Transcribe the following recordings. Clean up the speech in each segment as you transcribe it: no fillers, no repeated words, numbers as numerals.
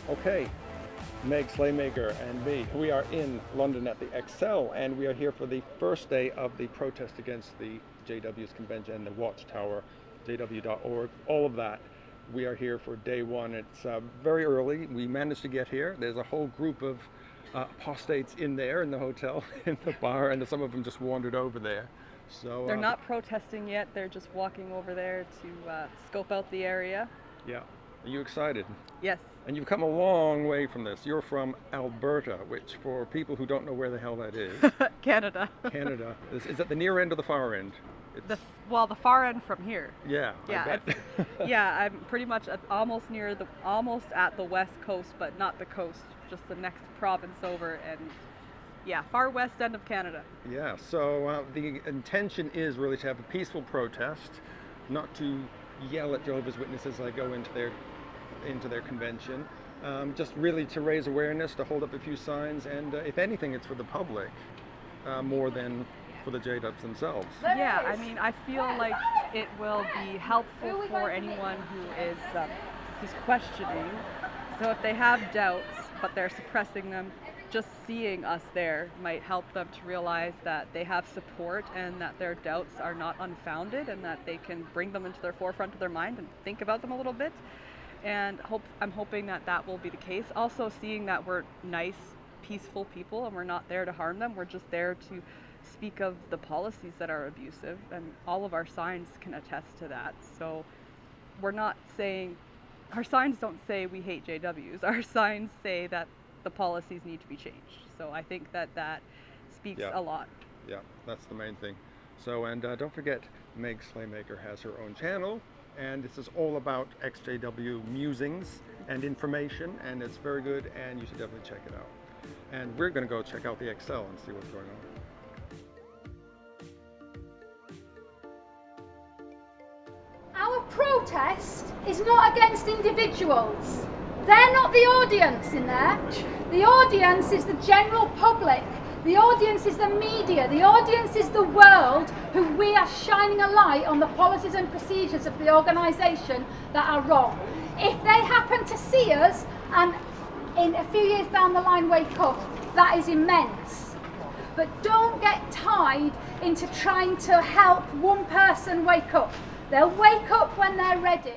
Okay, Meg Slaymaker and me, we are in London at the Excel, and we are here for the first day of the protest against the JW's convention, the Watchtower, jw.org, all of that. We are here for day one. It's very early. We managed to get here. There's a whole group of apostates in there in the hotel, in the bar, and some of them just wandered over there. So they're not protesting yet. They're just walking over there to scope out the area. Yeah. Are you excited? Yes. And you've come a long way from this. You're from Alberta, which for people who don't know where the hell that is. Canada. Canada. Is that the near end or the far end? The far end from here. Yeah. Yeah. Yeah, I'm pretty much almost at the west coast, but not the coast, just the next province over, and yeah, far west end of Canada. Yeah. So the intention is really to have a peaceful protest, not to yell at Jehovah's Witnesses as I go into their convention. Just really to raise awareness, to hold up a few signs, and if anything, it's for the public more than for the J-Dubs themselves. Yeah, I mean, I feel like it will be helpful for anyone who is who's questioning. So if they have doubts, but they're suppressing them, just seeing us there might help them to realize that they have support and that their doubts are not unfounded, and that they can bring them into their forefront of their mind and think about them a little bit. And I'm hoping that will be the case. Also seeing that we're nice, peaceful people and we're not there to harm them. We're just there to speak of the policies that are abusive, and all of our signs can attest to that. So we're not saying, our signs don't say we hate JWs. Our signs say that the policies need to be changed. So I think that speaks a lot. Yeah, that's the main thing. So, and don't forget, Meg Slaymaker has her own channel, and this is all about ex-JW musings and information, and it's very good, and you should definitely check it out. And we're going to go check out the Excel and see what's going on. Our protest is not against individuals. They're not the audience in there. The audience is the general public. The audience is the media. The audience is the world, who we are shining a light on the policies and procedures of the organisation that are wrong. If they happen to see us and in a few years down the line wake up, that is immense. But don't get tied into trying to help one person wake up. They'll wake up when they're ready.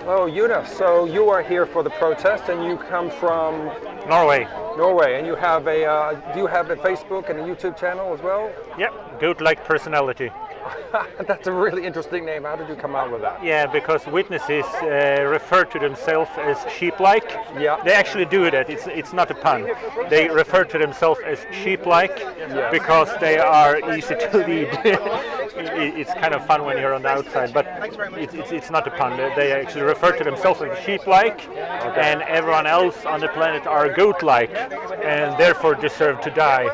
Oh, Una, so you are here for the protest, and you come from Norway. Norway, and you have do you have a Facebook and a YouTube channel as well? Yep, goat-like personality. That's a really interesting name. How did you come out with that? Yeah, because witnesses refer to themselves as sheep-like. Yeah. They actually do that. It's not a pun. They refer to themselves as sheep-like because they are easy to lead. It's kind of fun when you're on the outside, but it's not a pun. They actually refer to themselves as sheep-like, and everyone else on the planet are goat-like, and therefore deserve to die.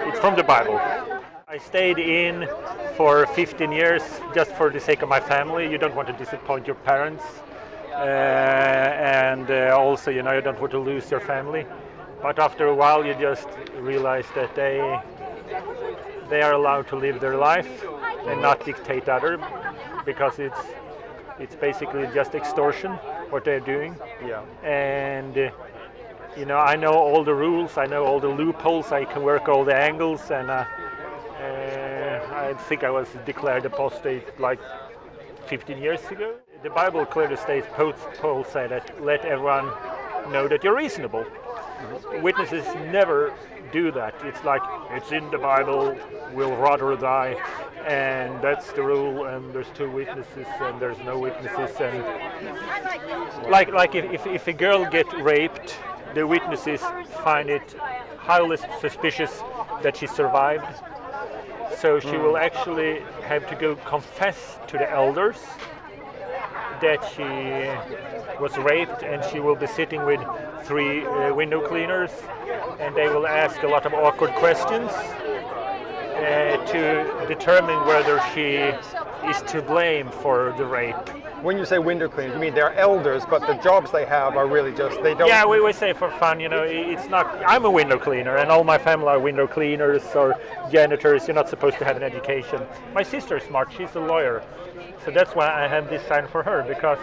It's from the Bible. I stayed in for 15 years just for the sake of my family. You don't want to disappoint your parents, and also, you don't want to lose your family. But after a while, you just realize that they are allowed to live their life and not dictate others, because it's basically just extortion what they're doing. Yeah. And I know all the rules, I know all the loopholes, I can work all the angles, and I think I was declared apostate like 15 years ago. The Bible clearly states, Paul said that let everyone know that you're reasonable. Witnesses never do that. It's like, it's in the Bible, we'll rather die, and that's the rule, and there's two witnesses and there's no witnesses. And like if a girl gets raped, the witnesses find it highly suspicious that she survived. So she will actually have to go confess to the elders that she was raped, and she will be sitting with 3 window cleaners, and they will ask a lot of awkward questions. to determine whether she is to blame for the rape. When you say window cleaners, you mean they're elders, but the jobs they have are really just, they don't... Yeah, we say for fun, you know, it's not, I'm a window cleaner and all my family are window cleaners or janitors. You're not supposed to have an education. My sister's smart, she's a lawyer. So that's why I have this sign for her, because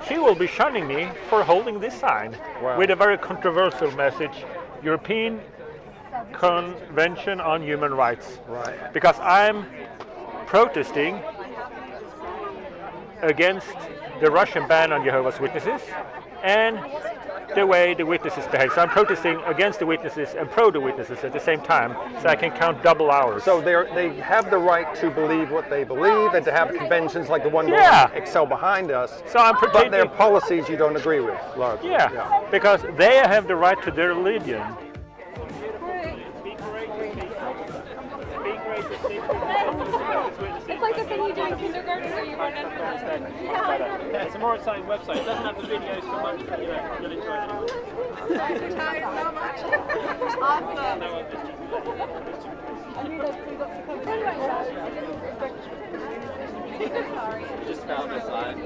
she will be shunning me for holding this sign. Wow. With a very controversial message, European Convention on Human Rights. Right. Because I'm protesting against the Russian ban on Jehovah's Witnesses and the way the witnesses behave. So I'm protesting against the witnesses and pro the witnesses at the same time, so I can count double hours. So they have the right to believe what they believe and to have conventions like the one going Excel behind us. So I'm but their policies you don't agree with, largely. Yeah, because they have the right to their religion. It's like the thing you do in kindergarten where you run in for lesson. Yeah, it's a more exciting website. It doesn't have the videos so much, but you'll enjoy it anyway. Advertise so much. Just found this line.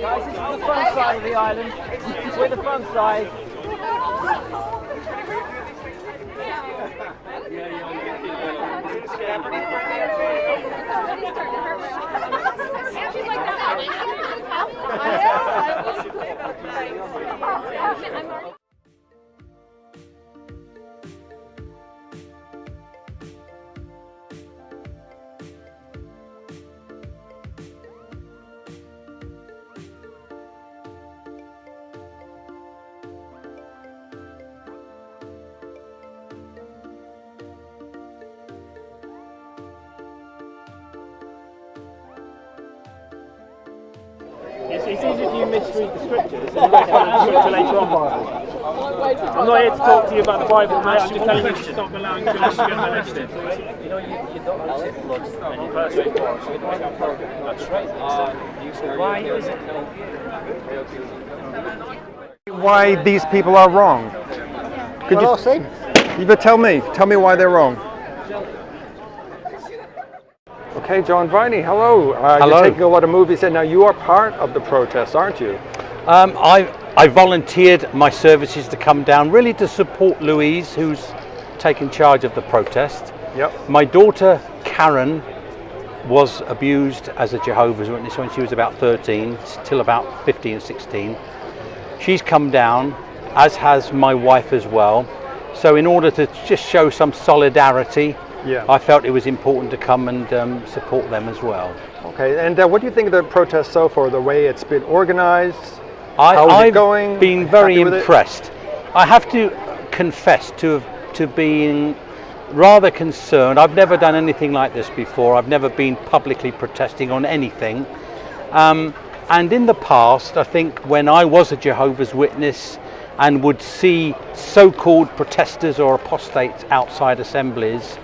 Guys, this is the front side of the island. We're the front side. It's easy if you misread the scriptures and you won't follow the scripture later on. I'm not here to talk to you about the Bible, mate. I'm just telling you to stop allowing Christians to get molested. You know, you don't accept blood and you first That's right. Why is it? Why these people are wrong? Could you say? But tell me why they're wrong. Okay, John Viney, hello. Hello. You're taking a lot of movies, and now you are part of the protest, aren't you? I volunteered my services to come down, really to support Louise, who's taken charge of the protest. Yep. My daughter Karen was abused as a Jehovah's Witness when she was about 13 till about 15, 16. She's come down, as has my wife as well. So in order to just show some solidarity, I felt it was important to come and support them as well. Okay, and what do you think of the protest so far, the way it's been organized? I've been very impressed. I have to confess to being rather concerned. I've never done anything like this before. I've never been publicly protesting on anything. And in the past, I think when I was a Jehovah's Witness and would see so-called protesters or apostates outside assemblies,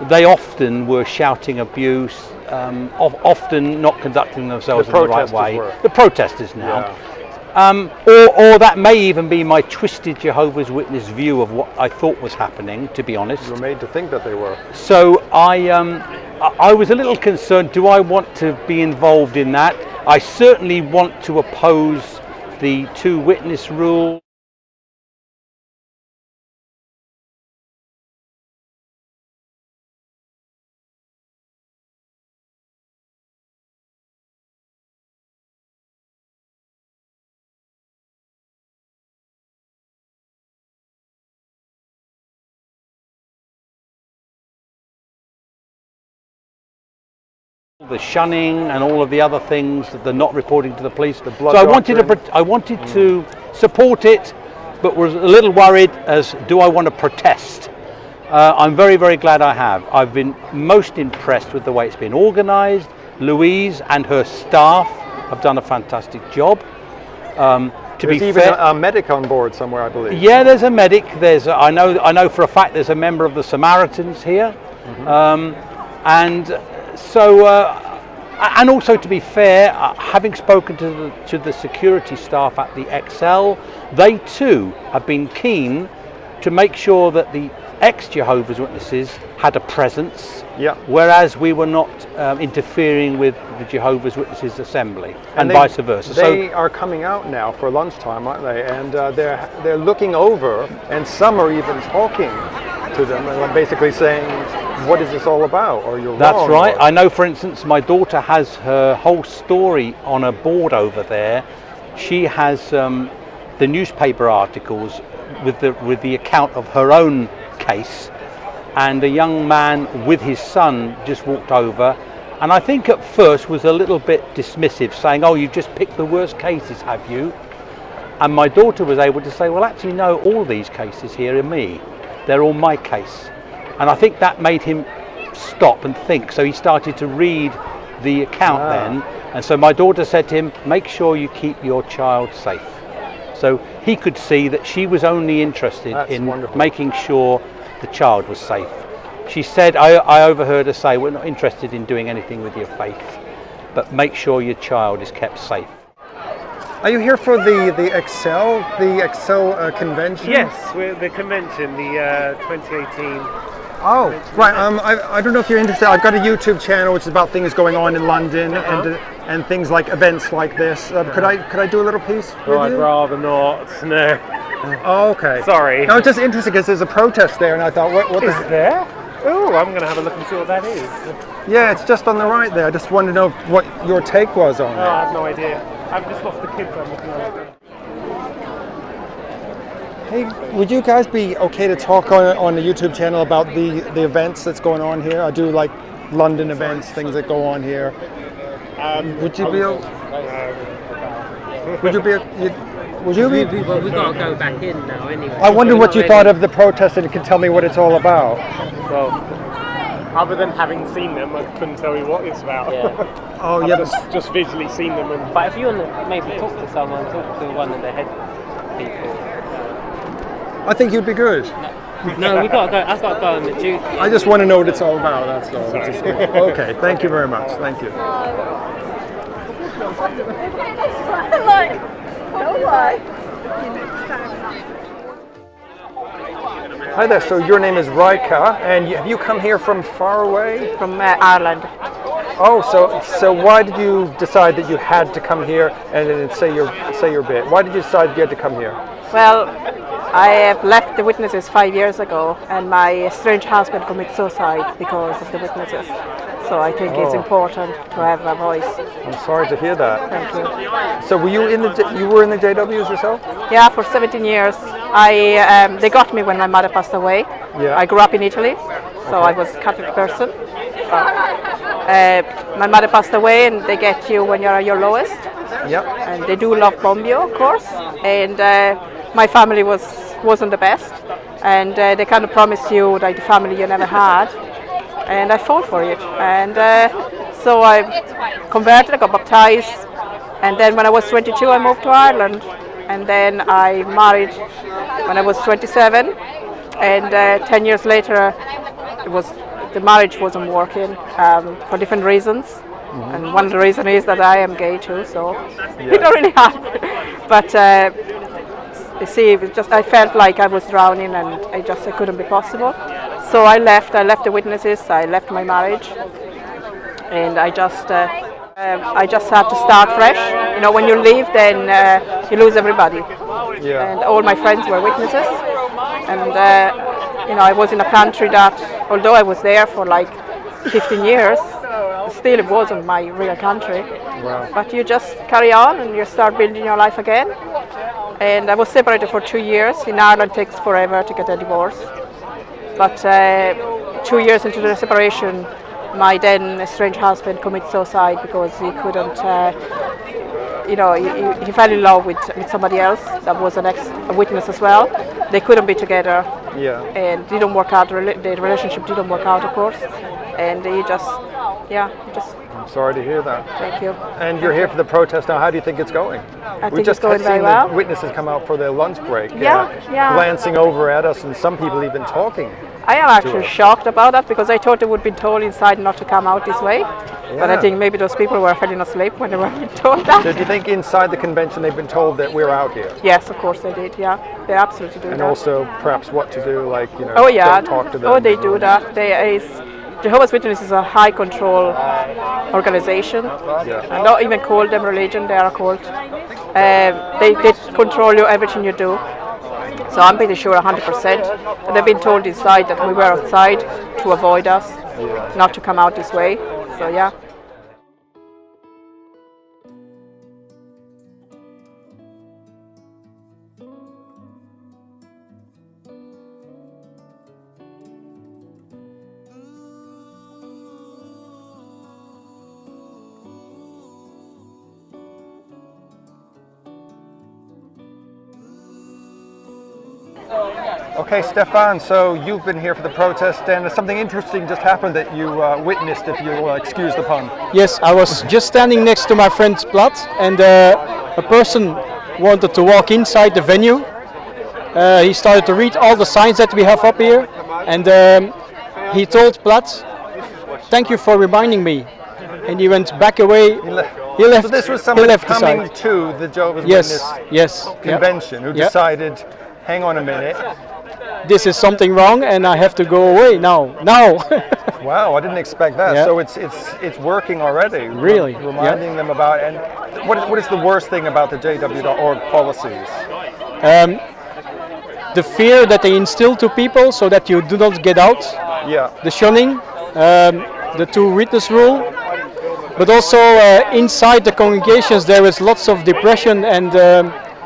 they often were shouting abuse, often not conducting themselves in the right way. The protesters now. Or that may even be my twisted Jehovah's Witness view of what I thought was happening, to be honest. You were made to think that they were. So I was a little concerned, do I want to be involved in that? I certainly want to oppose the 2-witness rule. The shunning and all of the other things, the not reporting to the police. So I wanted to support it, but was a little worried as do I want to protest. I'm very, very glad I have. I've been most impressed with the way it's been organised. Louise and her staff have done a fantastic job. There's even a medic on board somewhere, I believe. Yeah, there's a medic. I know for a fact there's a member of the Samaritans here. And so And also, to be fair, having spoken to the security staff at the Excel, they too have been keen to make sure that the ex-Jehovah's Witnesses had a presence, whereas we were not interfering with the Jehovah's Witnesses assembly, and vice versa. They are coming out now for lunchtime, aren't they? And they're looking over, and some are even talking to them, and basically saying, what is this all about? Or you're wrong. That's right. I know, for instance, my daughter has her whole story on a board over there. She has the newspaper articles with the account of her own case, and a young man with his son just walked over, and I think at first was a little bit dismissive, saying, oh, you've just picked the worst cases, have you? And my daughter was able to say, well, actually no, all these cases here are me. They're all my case. And I think that made him stop and think. So he started to read the account then. And so my daughter said to him, make sure you keep your child safe. So he could see that she was only interested in making sure the child was safe. She said, I overheard her say, we're not interested in doing anything with your faith, but make sure your child is kept safe. Are you here for the Excel convention? Yes, we're the convention, the 2018. Oh, right. I don't know if you're interested. I've got a YouTube channel which is about things going on in London and things like events like this. Could I do a little piece with I'd rather not. No. Oh, okay. Sorry. I was just interested because there's a protest there, and I thought, what is there? Oh, I'm going to have a look and see what that is. Yeah, it's just on the right there. I just wanted to know what your take was on it. I have no idea. I've just lost the kids I'm looking at. Hey, would you guys be okay to talk on the YouTube channel about the events that's going on here? I do like London events, things that go on here. Would you be? Would you be? Well, we've got to go back in now anyway. I wonder what you thought of the protest, and you can tell me what it's all about. Well, other than having seen them, I couldn't tell you what it's about. Yeah. Oh, yeah. I've just visually seen them. But if you want to maybe talk to someone, talk to one of the head people. I think you'd be good. No, we got to go. I've got to go on the duty. I just want to know what it's all about. That's all. Okay. Thank you very much. Thank you. Hi there. So your name is Rika, and have you come here from far away? From Ireland. Oh, so why did you decide that you had to come here and then say your bit? Why did you decide you had to come here? Well, I have left the witnesses 5 years ago, and my estranged husband committed suicide because of the witnesses. So I think it's important to have a voice. I'm sorry to hear that. Thank you. So were you in the JWs yourself? Yeah, for 17 years. They got me when my mother passed away. Yeah. I grew up in Italy, so I was a Catholic person. My mother passed away, and they get you when you're at your lowest. Yep. And they do love bomb you, of course. And my family wasn't the best, and they kind of promise you like the family you never had. And I fought for it, and so I converted, I got baptized, and then when I was 22 I moved to Ireland, and then I married when I was 27, and 10 years later the marriage wasn't working for different reasons, and one of the reasons is that I am gay too, so we don't really have, but you see, I felt like I was drowning, and it couldn't be possible. So I left the witnesses, I left my marriage, and I just had to start fresh. You know, when you leave, then you lose everybody. Yeah. And all my friends were witnesses, and you know, I was in a country that, although I was there for like 15 years, still it wasn't my real country. Wow. But you just carry on and you start building your life again. And I was separated for 2 years. In Ireland, it takes forever to get a divorce. But 2 years into the separation, my then estranged husband committed suicide because he couldn't, you know, he fell in love with somebody else that was a witness as well. They couldn't be together. Yeah. And it didn't work out. The relationship didn't work out, of course. And he just. I'm Sorry to hear that. Thank you. And you're here for the protest now. How do you think it's going? I think it's going very well. The witnesses come out for their lunch break, Yeah. glancing over at us, and some people even talking. I am actually shocked about that because I thought they would be told inside not to come out this way. But I think maybe those people were falling asleep when they were told that. So do you think inside the convention they've been told that we're out here? Yes, of course they did. Yeah, they absolutely do. And that. also perhaps what to do, like don't talk to them. Oh, they do that. Jehovah's Witnesses is a high control organization. I don't even call them religion. They are a cult. They control you, everything you do. So I'm pretty sure 100%. And they've been told inside that we were outside to avoid us, not to come out this way. So yeah. Okay, Stefan, so you've been here for the protest, and something interesting just happened that you witnessed, if you will excuse the pun. Yes, I was just standing next to my friend Plat, and a person wanted to walk inside the venue. He started to read all the signs that we have up here, and he told Plat, "Thank you for reminding me." And he went back away. He left. So this was somebody coming to the Jehovah's Witness convention who decided, hang on a minute. This is something wrong, and I have to go away now. Wow, I didn't expect that. So it's working already. Really? Reminding them about. And what is the worst thing about the JW.org policies? The fear that they instill to people so that you do not get out. Yeah. The shunning, the two-witness rule, but also inside the congregations there is lots of depression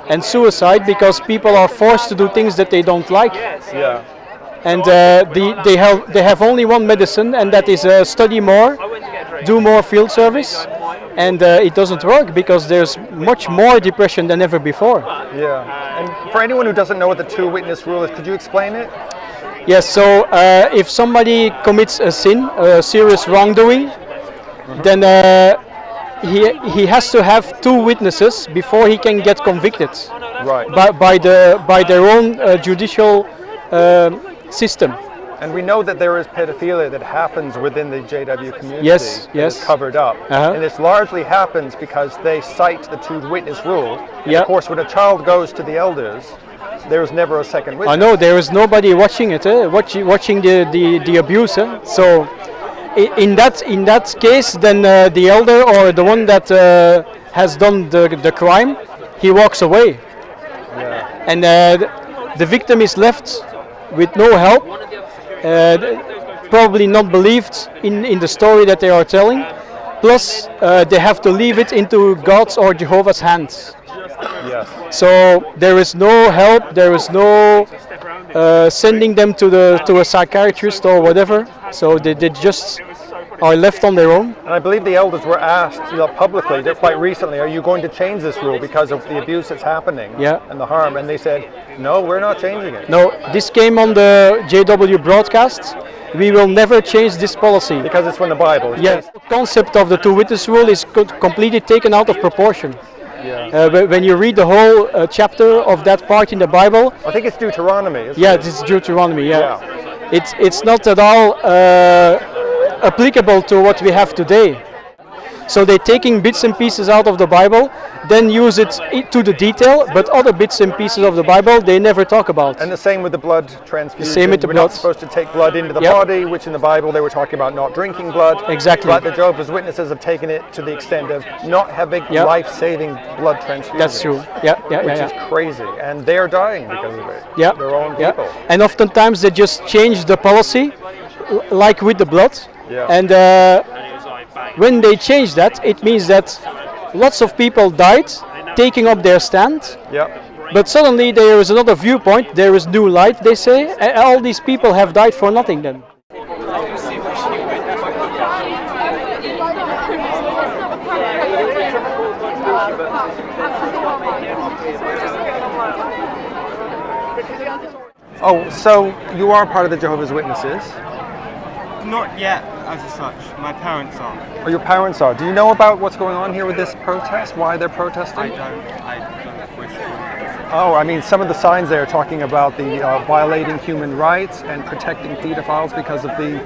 and suicide because people are forced to do things that they don't like. Yeah. And they have only one medicine, and that is study more, do more field service, and it doesn't work because there's much more depression than ever before. Yeah. And for anyone who doesn't know what the two-witness rule is, could you explain it? Yes. So if somebody commits a sin, a serious wrongdoing, then he has to have two witnesses before he can get convicted. Right. By their own judicial system. And we know that there is pedophilia that happens within the JW community. Yes. It's covered up. And this largely happens because they cite the two-witness rule. And of course, when a child goes to the elders, there is never a second witness. I know, there is nobody watching it, watching the abuse. So in that case, then the elder or the one that has done the crime, he walks away. Yeah. And the victim is left with no help, probably not believed in the story that they are telling. Plus, they have to leave it into God's or Jehovah's hands. Yes. So there is no help. There is no sending them to a psychiatrist or whatever. So they just are left on their own. And I believe the elders were asked publicly, quite recently, are you going to change this rule because of the abuse that's happening and the harm? And they said, no, we're not changing it. No, this came on the JW broadcast. We will never change this policy. Because it's from the Bible. Yes, the concept of the two-witness rule is completely taken out of proportion. Yeah. When you read the whole chapter of that part in the Bible, I think it's Deuteronomy. It's Deuteronomy. It's not at all applicable to what we have today. So they're taking bits and pieces out of the Bible, then use it to the detail, but other bits and pieces of the Bible they never talk about. And the same with the blood transfusion. The same with the blood. We're not supposed to take blood into the body, which in the Bible they were talking about not drinking blood. Exactly. But the Jehovah's Witnesses have taken it to the extent of not having life-saving blood transfusion. That's true. Which is crazy. And they're dying because of it. Their own people. And oftentimes they just change the policy, like with the blood. And when they change that, it means that lots of people died taking up their stand. But suddenly there is another viewpoint, there is new light, they say, and all these people have died for nothing then. Oh, so you are part of the Jehovah's Witnesses? Not yet. as such. My parents are. Oh, your parents are. Do you know about what's going on here with this protest? Why they're protesting? I don't wish to. Oh, I mean, some of the signs there are talking about the violating human rights and protecting pedophiles because of the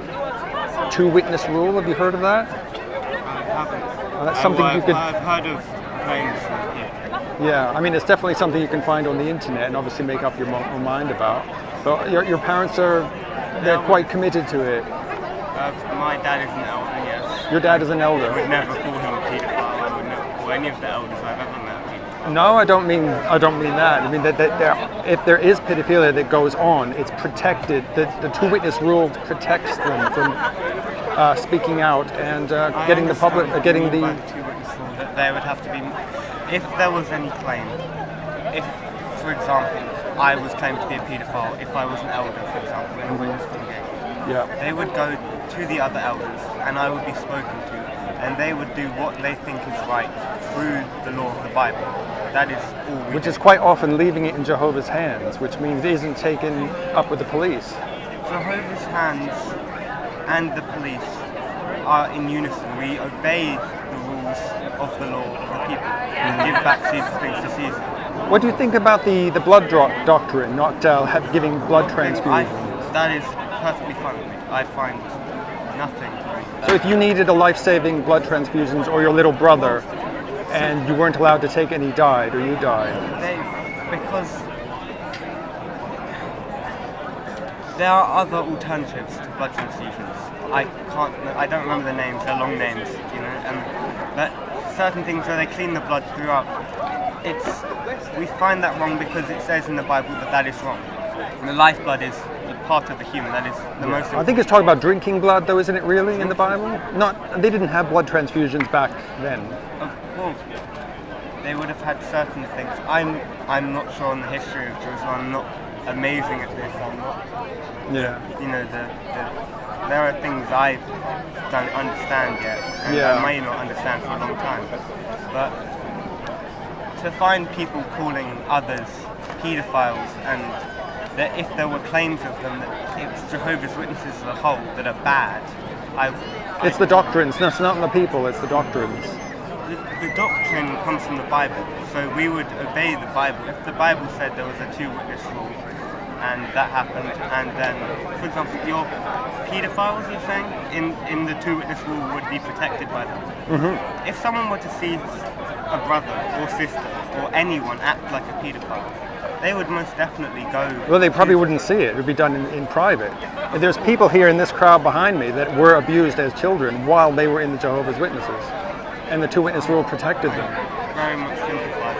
two-witness rule. Have you heard of that? I haven't. That's something you could. I've heard of claims. Yeah, I mean, it's definitely something you can find on the internet and obviously make up your own mind about. But your parents they're quite committed to it. My dad is an elder, yes. Your dad is an elder? I would never call him a paedophile. I would never call any of the elders I've ever met a paedophile. No, I don't mean that. I mean that if there is pedophilia that goes on, it's protected. The two-witness rule protects them from speaking out and getting the public, getting the. By the two-witness rule, that there would have to be, if there was any claim, if, for example, I was claimed to be a paedophile, if I was an elder, for example, in a witness congregation, they would go to the other elders, and I would be spoken to, and they would do what they think is right through the law of the Bible. That is all we Which do. is quite often leaving it in Jehovah's hands, which means it isn't taken up with the police. Jehovah's hands and the police are in unison. We obey the rules of the law of the people and give back Caesar's things to Caesar. What do you think about the blood doctrine, not giving blood transfusions? That is perfectly fine with me. I find nothing. So if you needed a life-saving blood transfusions, or your little brother, and you weren't allowed to take any died, or you died? Because there are other alternatives to blood transfusions. I don't remember the names, they're long names, you know, but certain things where they clean the blood throughout, we find that wrong because it says in the Bible that is wrong. And the lifeblood is the part of the human, that is the most important. I think it's talking about drinking blood, though, isn't it really, in the Bible? They didn't have blood transfusions back then. Well, they would have had certain things. I'm not sure on the history of Jerusalem. I'm not amazing at this. I'm not. Yeah. You know, there are things I don't understand yet, and I may not understand for a long time. But to find people calling others paedophiles, and that if there were claims of them that it's Jehovah's Witnesses as a whole that are bad, it's the doctrines. No, it's not the people. It's the doctrines. The doctrine comes from the Bible, so we would obey the Bible. If the Bible said there was a two-witness rule, and that happened, and then, for example, your paedophiles, you're saying, in the two-witness rule would be protected by that. Mm-hmm. If someone were to see a brother or sister or anyone act like a paedophile, they would most definitely go. Well, they probably wouldn't see it. It would be done in private. There's people here in this crowd behind me that were abused as children while they were in the Jehovah's Witnesses, and the two-witness rule protected them. Very much sympathize.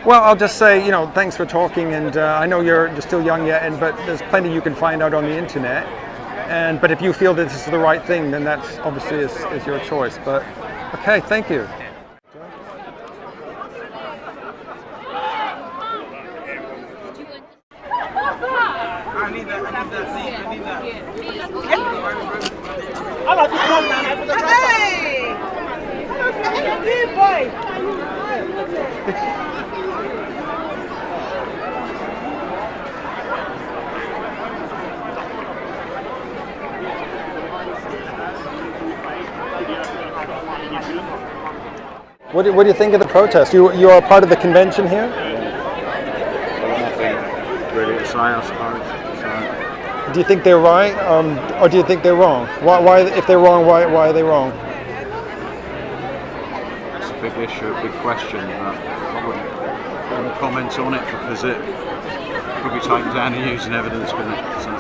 Well, I'll just say, thanks for talking, and I know you're still young yet, but there's plenty you can find out on the internet. But if you feel that this is the right thing, then that's obviously is your choice. But okay, thank you. I need that. Hey! Boy! What do you think of the protest? You are part of the convention here? Nothing really to say, I suppose. Do you think they're right, or do you think they're wrong? Why, if they're wrong, why are they wrong? It's a big issue, a big question, but I wouldn't comment on it because it could be taken down and used in evidence, couldn't it? So.